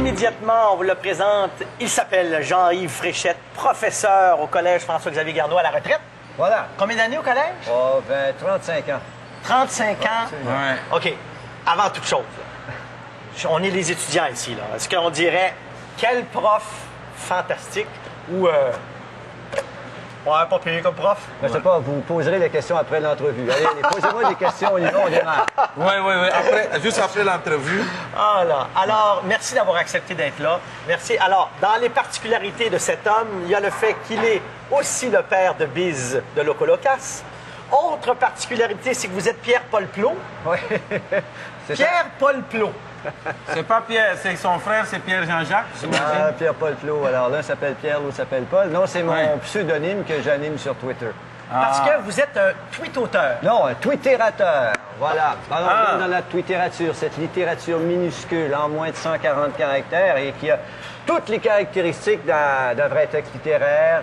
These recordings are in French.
Immédiatement, on vous le présente. Il s'appelle Jean-Yves Fréchette, professeur au Collège François-Xavier Garneau à la retraite. Voilà. Combien d'années au collège? Oh, 35 ans. 35 ans? Ouais. OK. Avant toute chose, là, on est les étudiants ici. Là. Est-ce qu'on dirait quel prof fantastique ou... Ouais, pas payé comme prof? Je ne sais pas, vous poserez les questions après l'entrevue. Allez, posez-moi des questions, on y va, on démarre. Oui. Après, juste après l'entrevue. Ah là. Alors, merci d'avoir accepté d'être là. Merci. Alors, dans les particularités de cet homme, il y a le fait qu'il est aussi le père de Biz de Locolocas. Autre particularité, c'est que vous êtes Pierre-Paul Plot. Oui. Pierre-Paul Plot. C'est pas Pierre, c'est son frère, c'est Pierre Jean-Jacques, j'imagine. Ah, Pierre-Paul Plot. Alors l'un s'appelle Pierre, l'autre s'appelle Paul. Non, c'est mon pseudonyme que j'anime sur Twitter. Parce que vous êtes un tweet-auteur. Non, un twittérateur. Voilà. Alors, on est dans la twittérature, cette littérature minuscule en moins de 140 caractères et qui a toutes les caractéristiques d'un vrai texte littéraire,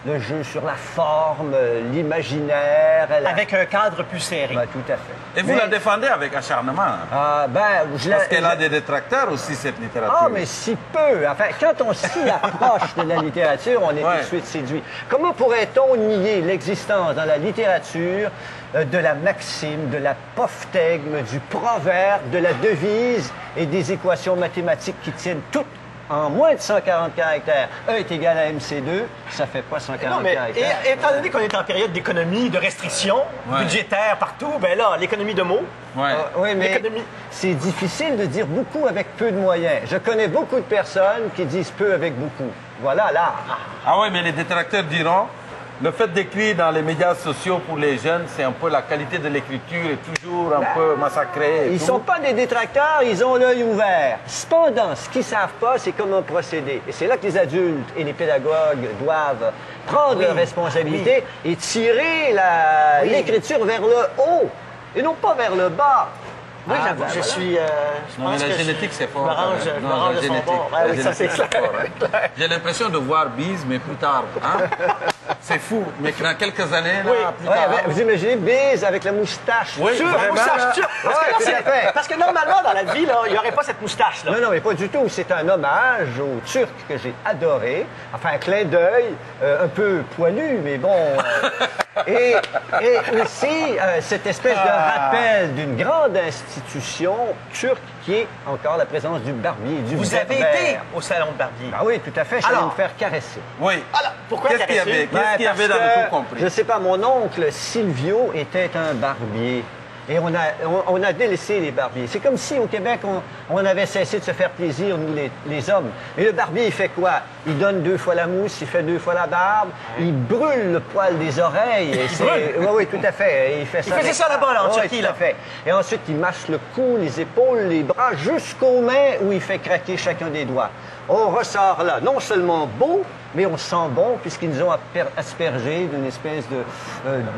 le jeu sur la forme, l'imaginaire. Avec un cadre plus serré. Ben, tout à fait. Et vous la défendez avec acharnement. Parce qu'elle a des détracteurs aussi, cette littérature. Ah, mais si peu. Enfin, quand on s'y approche de la littérature, on est tout de suite séduit. Comment pourrait-on nier l'existence dans la littérature de la maxime, de l'apophthegme, du proverbe, de la devise et des équations mathématiques qui tiennent toutes en moins de 140 caractères? E est égal à MC2, ça fait pas 140 caractères. Et étant donné qu'on est en période d'économie, de restrictions budgétaires partout, ben là, l'économie de mots. Ouais. Oui, mais c'est difficile de dire beaucoup avec peu de moyens. Je connais beaucoup de personnes qui disent peu avec beaucoup. Voilà, là. Ah oui, mais les détracteurs diront, le fait d'écrire dans les médias sociaux pour les jeunes, c'est un peu la qualité de l'écriture est toujours un peu massacrée. Ils ne sont pas des détracteurs, ils ont l'œil ouvert. Cependant, ce qu'ils ne savent pas, c'est comment procéder. Et c'est là que les adultes et les pédagogues doivent prendre leurs responsabilités et tirer l'écriture vers le haut et non pas vers le bas. Oui, j'avoue, je suis... non, mais la génétique, c'est fort. Je me range de son bord. Oui, ça, c'est clair. J'ai l'impression de voir Biz, mais plus tard. Hein? C'est fou, mais dans quelques années, là, plus tard. Vous imaginez Biz avec la moustache. Oui, la moustache turque. Parce que normalement, dans la vie, là, il n'y aurait pas cette moustache-là. Non, mais pas du tout. C'est un hommage aux Turcs que j'ai adoré. Enfin, un clin d'œil, un peu poilu, mais bon... Et aussi, cette espèce de rappel d'une grande institution turque qui est encore la présence du barbier, du Vous avez été au salon de barbier? Ah oui, tout à fait. J'allais me faire caresser. Oui. Alors, pourquoi Qu'est-ce qu'il y avait, qu'il y avait dans le tout compris? Je ne sais pas, mon oncle Silvio était un barbier. Et on a délaissé les barbiers. C'est comme si, au Québec, on avait cessé de se faire plaisir, nous, les hommes. Et le barbier, il fait quoi? Il donne 2 fois la mousse, il fait 2 fois la barbe, il brûle le poil des oreilles. Oui, tout à fait. Et il fait ça. Il faisait ça là-bas, là, en Turquie, tout à fait. Et ensuite, il mâche le cou, les épaules, les bras, jusqu'aux mains où il fait craquer chacun des doigts. On ressort là, non seulement beau, mais on sent bon puisqu'ils nous ont aspergé d'une espèce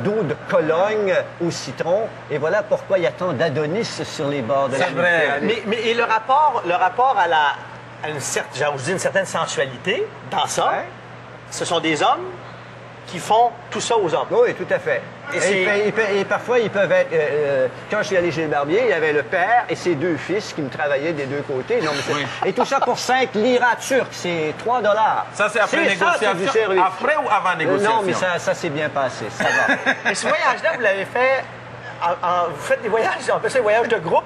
d'eau de Cologne au citron. Et voilà pourquoi il y a tant d'Adonis sur les bords de la Méditerranée. Mais le rapport à une certaine sensualité dans ça, ce sont des hommes qui font tout ça aux hommes. Oui, tout à fait. Et parfois, ils peuvent être... quand je suis allé chez le barbier, il y avait le père et ses 2 fils qui me travaillaient des 2 côtés. Non, mais et tout ça pour 5 liras turcs, c'est 3 $. Ça, c'est après négociation. Après ou avant négociation? Non, mais ça s'est bien passé, ça va. Et ce voyage-là, vous l'avez fait... vous faites des voyages, on appelle ça des voyages de groupe,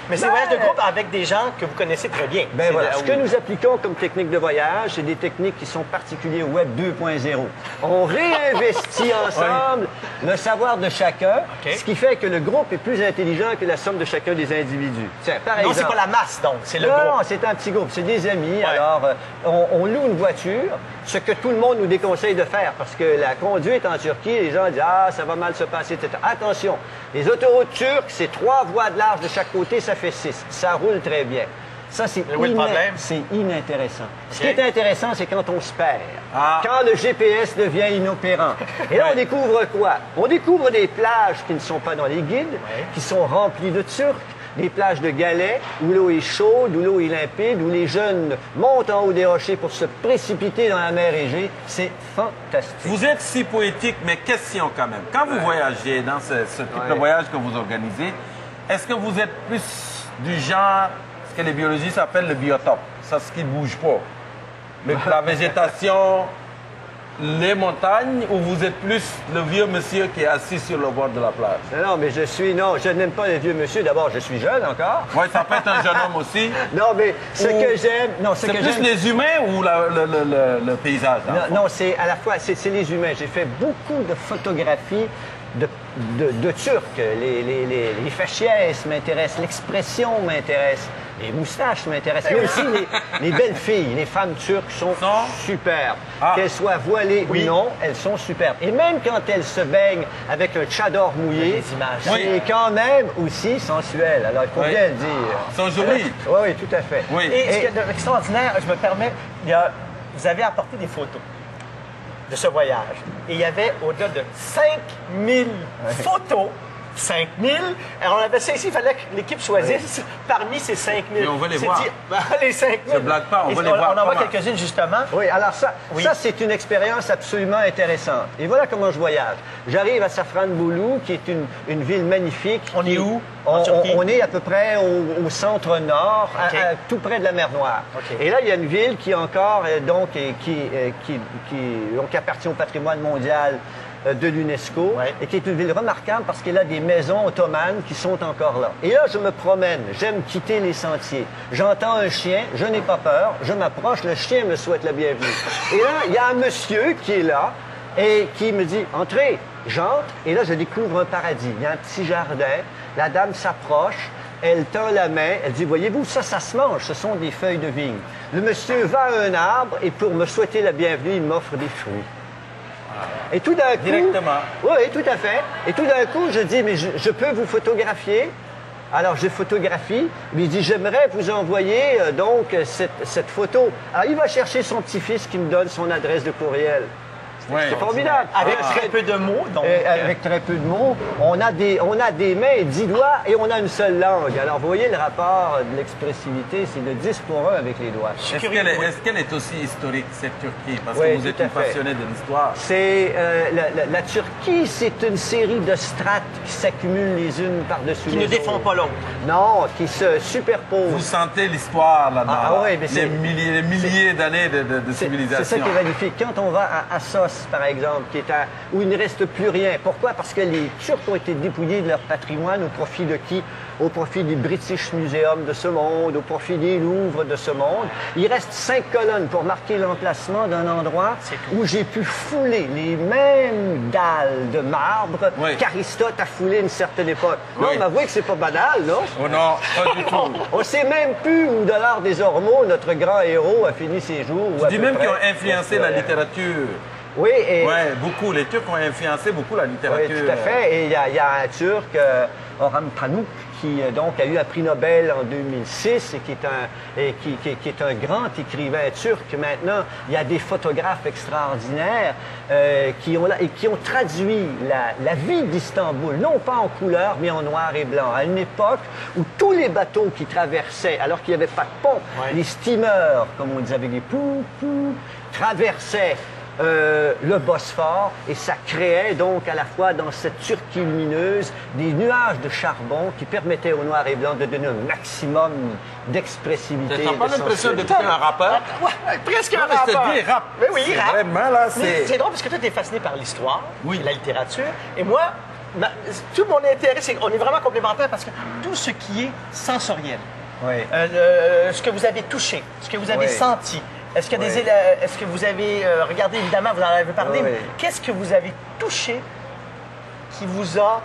mais c'est des voyages de groupe avec des gens que vous connaissez très bien. Ben voilà. Ce que nous appliquons comme technique de voyage, c'est des techniques qui sont particulières au Web 2.0. On réinvestit ensemble le savoir de chacun, ce qui fait que le groupe est plus intelligent que la somme de chacun des individus. Tiens, par exemple, c'est pas la masse, donc, c'est le groupe. Non, c'est un petit groupe, c'est des amis. Alors, on loue une voiture, ce que tout le monde nous déconseille de faire, parce que la conduite en Turquie, les gens disent « Ah, ça va mal se passer, etc. » Attention, les autoroutes turques, c'est 3 voies de large de chaque côté, ça fait 6. Ça roule très bien. Ça, c'est inintéressant. Ce qui est intéressant, c'est quand on se perd. Quand le GPS devient inopérant. Et là, on découvre quoi? On découvre des plages qui ne sont pas dans les guides, qui sont remplies de Turcs, des plages de galets, où l'eau est chaude, où l'eau est limpide, où les jeunes montent en haut des rochers pour se précipiter dans la mer Égée. C'est fantastique. Vous êtes si poétique, mais question quand même. Quand vous voyagez dans ce type de voyage que vous organisez, est-ce que vous êtes plus du genre, ce que les biologistes appellent le biotope? c'est ce qui ne bouge pas. La végétation, les montagnes, ou vous êtes plus le vieux monsieur qui est assis sur le bord de la plage? Non, mais je n'aime pas les vieux monsieur. D'abord, je suis jeune encore. Oui, ça peut être un jeune homme aussi. Non, mais ce Ou- que j'aime... Non, ce C'est que plus j'aime... les humains ou le paysage? dans le fond? Non, c'est à la fois, c'est les humains. J'ai fait beaucoup de photographies de Turcs. Les faciès m'intéressent, l'expression m'intéresse, les moustaches m'intéressent, mais aussi les belles filles. Les femmes turques sont superbes. Ah. Qu'elles soient voilées Oui. ou non, elles sont superbes. Et même quand elles se baignent avec un tchador mouillé, Des images. c'est Oui. quand même aussi sensuel. Alors, il faut Oui. bien le dire. Ils sont jolis. Oui, oui, tout à fait. Oui. Et ce qui est extraordinaire, je me permets, vous avez apporté des photos de ce voyage. Et il y avait au-delà de 5000 photos. 5000. Alors, on avait ça ici, il fallait que l'équipe choisisse parmi ces 5000. Mais on va les voir. Les 5000. Je blague pas, on Et va les voir. On en voit Comment? quelques-unes, justement. Oui, alors ça, Oui. ça c'est une expérience absolument intéressante. Et voilà comment je voyage. J'arrive à Safranbolu, qui est une ville magnifique. On est qui- où, en Turquie? on est à peu près au centre-nord, OK. tout près de la mer Noire. OK. Et là, il y a une ville qui encore, qui appartient au patrimoine mondial de l'UNESCO, Ouais. et qui est une ville remarquable parce qu'elle a des maisons ottomanes qui sont encore là. Et là, je me promène, j'aime quitter les sentiers. J'entends un chien, je n'ai pas peur, je m'approche, le chien me souhaite la bienvenue. Et là, il y a un monsieur qui est là et qui me dit « Entrez ». J'entre et là, je découvre un paradis. Il y a un petit jardin, la dame s'approche, elle tend la main, elle dit « Voyez-vous, ça se mange, ce sont des feuilles de vigne ». Le monsieur va à un arbre et pour me souhaiter la bienvenue, il m'offre des fruits. Et tout d'un coup... Directement. Oui, tout à fait. Et tout d'un coup, je dis, mais je peux vous photographier? Alors, je photographie. Mais il dit, j'aimerais vous envoyer cette photo. Alors, il va chercher son petit-fils qui me donne son adresse de courriel. Ouais. C'est formidable. Avec très peu de mots, donc. Avec très peu de mots. On a des mains et 10 doigts et on a une seule langue. Alors, vous voyez, le rapport de l'expressivité, c'est de 10 pour 1 avec les doigts. Est-ce qu'elle est aussi historique, cette Turquie? Parce Oui, que vous êtes tout à une fait. passionnée de l'histoire. C'est la Turquie, c'est une série de strates qui s'accumulent les unes par-dessus Qui les ne défend autres. pas l'autre. Non, qui se Vous superposent. sentez l'histoire là-dedans. Ah oui, mais les c'est- milliers d'années de C'est civilisation. ça qui est magnifique. Quand on va à Assos, par exemple, où il ne reste plus rien. Pourquoi? Parce que les Turcs ont été dépouillés de leur patrimoine au profit de qui? Au profit du British Museum de ce monde, au profit des Louvres de ce monde. Il reste 5 colonnes pour marquer l'emplacement d'un endroit où j'ai pu fouler les mêmes dalles de marbre Oui. qu'Aristote a foulé une certaine époque. Non, Oui. m'avouez que c'est pas banal, non? Oh non, pas du tout. On sait même plus où Dollard des Ormeaux, notre grand héros, a fini ses jours. Je dis même qu'ils ont influencé la littérature. Oui, et... Oui, beaucoup. Les Turcs ont influencé beaucoup la Oui, littérature. tout à fait. Et il y a un Turc, Orhan Pamuk, qui donc a eu un prix Nobel en 2006 et qui est un grand écrivain turc. Maintenant, il y a des photographes extraordinaires qui ont traduit la vie d'Istanbul, non pas en couleur, mais en noir et blanc, à une époque où tous les bateaux qui traversaient, alors qu'il n'y avait pas de pont, les steamers, comme on disait avec des pou, traversaient le Bosphore, et ça créait donc à la fois dans cette Turquie lumineuse des nuages de charbon qui permettaient au noir et blanc de donner un maximum d'expressivité. T'as pas de l'impression sensualité. d'écouter un rappeur? Ouais, presque un Non, mais je te rappeur. dis, rap. Mais oui, C'est rap. vraiment, là, Mais c'est- c'est drôle parce que toi, tu es fasciné par l'histoire, la littérature. Et moi, tout mon intérêt, c'est qu'on est vraiment complémentaires parce que tout ce qui est sensoriel, Oui. ce que vous avez touché, ce que vous avez Oui. senti, est-ce que, Oui. est-ce que vous avez regardé, évidemment, vous en avez parlé, Oui. mais qu'est-ce que vous avez touché qui vous a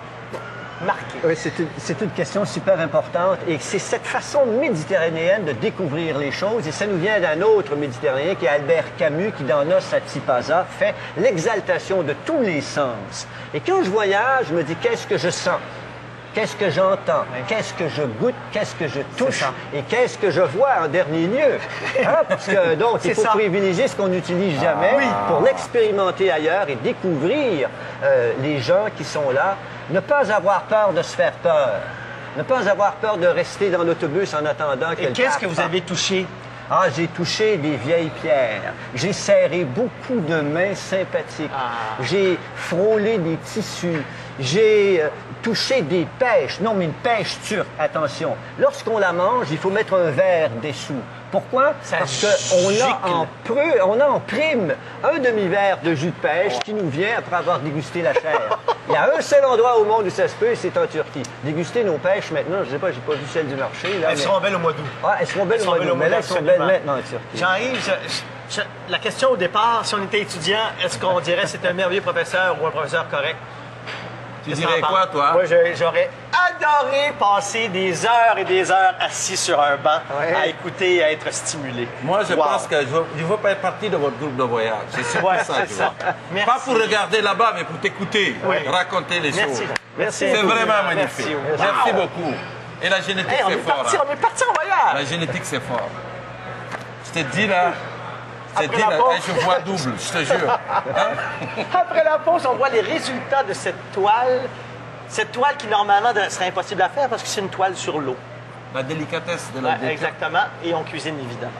marqué? Oui, c'est une question super importante et c'est cette façon méditerranéenne de découvrir les choses et ça nous vient d'un autre méditerranéen qui est Albert Camus qui dans Nos Atipasa fait l'exaltation de tous les sens. Et quand je voyage, je me dis qu'est-ce que je sens? Qu'est-ce que j'entends? Qu'est-ce que je goûte? Qu'est-ce que je touche? Et qu'est-ce que je vois en dernier lieu? Hein? Parce que donc, il C'est faut ça. privilégier ce qu'on n'utilise jamais pour l'expérimenter ailleurs et découvrir les gens qui sont là. Ne pas avoir peur de se faire peur. Ne pas avoir peur de rester dans l'autobus en attendant que Et le qu'est-ce pape que vous parte. avez touché? Ah, j'ai touché des vieilles pierres. J'ai serré beaucoup de mains sympathiques. J'ai frôlé des tissus. J'ai touché des pêches, non mais une pêche turque, attention. Lorsqu'on la mange, il faut mettre un verre dessous. Pourquoi? Ça Parce qu'on gicle. on a en prime un demi-verre de jus de pêche qui nous vient après avoir dégusté la chair. Il y a un seul endroit au monde où ça se peut, et c'est en Turquie. Déguster nos pêches maintenant, je ne sais pas, j'ai pas vu celle du marché. Là, Elles seront belles au mois d'août. Ah, elles seront belles au mois d'août, mais là, elles sont belles maintenant en Turquie. Jean-Yves, la question au départ, si on était étudiant, est-ce qu'on dirait que c'est un merveilleux professeur ou un professeur correct? Tu Qu'est-ce que dirais t'en quoi, penses? toi? Moi, j'aurais adoré passer des heures et des heures assis sur un banc Ouais. à écouter et à être stimulé. Moi, je Wow. pense que je ne veux pas être partie de votre groupe de voyage. C'est surtout Ouais, ça, c'est tu ça. vois. Merci. Pas pour regarder là-bas, mais pour t'écouter, Oui. raconter les Merci. choses. Merci. C'est vraiment Merci. magnifique. Wow. Merci beaucoup. Et la génétique, Hey, on c'est est fort. parti, hein. on est parti en voyage. La génétique, c'est fort. Je te dis là, Après la pause. je vois double, je te jure. Après la pause, on voit les résultats de cette toile. Cette toile qui, normalement, serait impossible à faire parce que c'est une toile sur l'eau. La délicatesse de la Ouais, délicatesse. exactement. Et on cuisine, évidemment.